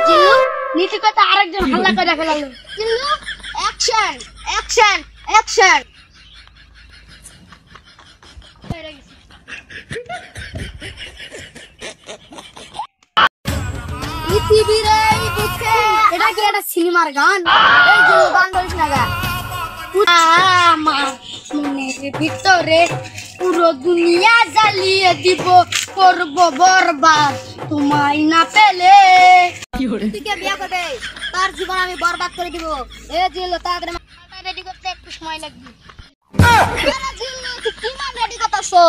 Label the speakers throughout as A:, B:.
A: জিল্লু নীতি কথা আরেকজন হাল্লা করে ফেলালো। জিল্লু অ্যাকশন অ্যাকশন অ্যাকশন। পৃথিবীর এই বুকে এটা কি একটা সিনেমার গান? এই যে গান বলিস না গা। আমার মনের ভিতরে পুরো দুনিয়া জ্বালিয়ে দিব, করব বরবাদ তোমায় না পেলে। তুইকে বিয়ে করবে, তার জীবন আমি বরবাদ করে দিব। এ জিল্লু তাড়াতাড়ি মালটা রেডি করতে একটু সময় লাগবে। জিল্লু তুই কি মাল রেডি করতেছো?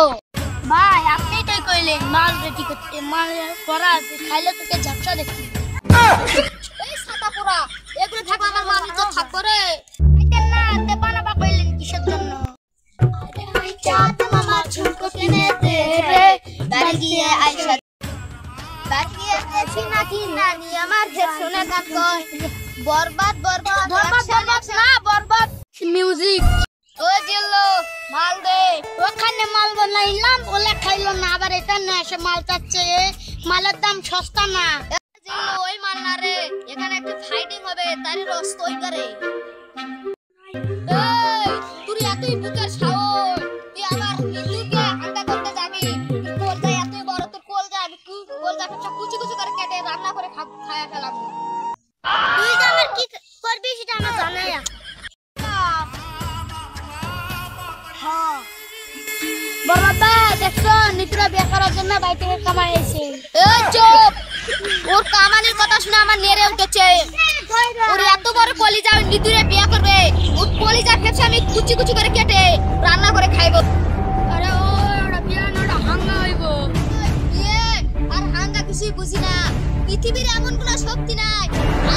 A: ভাই আপনি তো কইলেন মাল রেডি করতে, মাল করা আছে, খাইলে তোকে ঝাপসা দেখি। এই ছাতা পোড়া এগুলো থাকলে আমার মাল তো থাকবো রে। আইতেন না তে বানাবা কইলেন কিসের জন্য? আরে আইতা তো মামা ঝুমকো কিনে দে রে, বাড়ি গিয়ে আইসা বাড়ি গিয়ে দেখি না কি নানি আমার যে শুনে গান কয় বরবাদ বরবাদ বরবাদ না বরবাদ মিউজিক। ও জিল্লু মাল দে। ওখানে মাল বানাইলাম ওলে খাইলো না, আবার এটা না এসে মাল চাচ্ছে। মালের দাম সস্তা না। জিল্লু ওই মাল না রে, এখানে একটা ফাইটিং হবে তারই রস তৈ করে। এই তুই এতই বুকের সাহস, তুই আবার হিন্দুকে হাঙ্গা করতে যাবি? কলজা এতই বড়, তোর কলজা আমি কলজাটা কুচি কুচি করে কেটে রান্না করে খায়া ফেলাবো। তুই যে আমার কি করবি সেটা আমার জানা না। বড়দা দেখছো নিতুরা বিয়ে করার জন্য বাড়ি থেকে কামাই এসে। এই চুপ, ওর কামানির কথা শুনে আমার নেড়ে উঠেছে। ওর এত বড় কলিজা নিতুরে বিয়ে করবে, ওর কলিজা ফেপসে আমি কুচি কুচি করে কেটে রান্না করে খাইবো। আরে ও ওটা বিয়ে না, ওটা হাঙ্গা হইব। বিয়ে আর হাঙ্গা কিছুই বুঝি না। পৃথিবীর এমন কোনো শক্তি নাই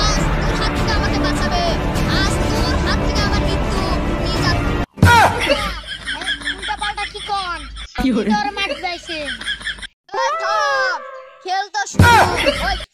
A: আজ তোর হাত থেকে আমাকে বাঁচাবে। আজ তোর হাত থেকে আমার মৃত্যু নিয়ে যাবে। কি হরে তোর মাঠ যাইছে। খেল তো শুরু।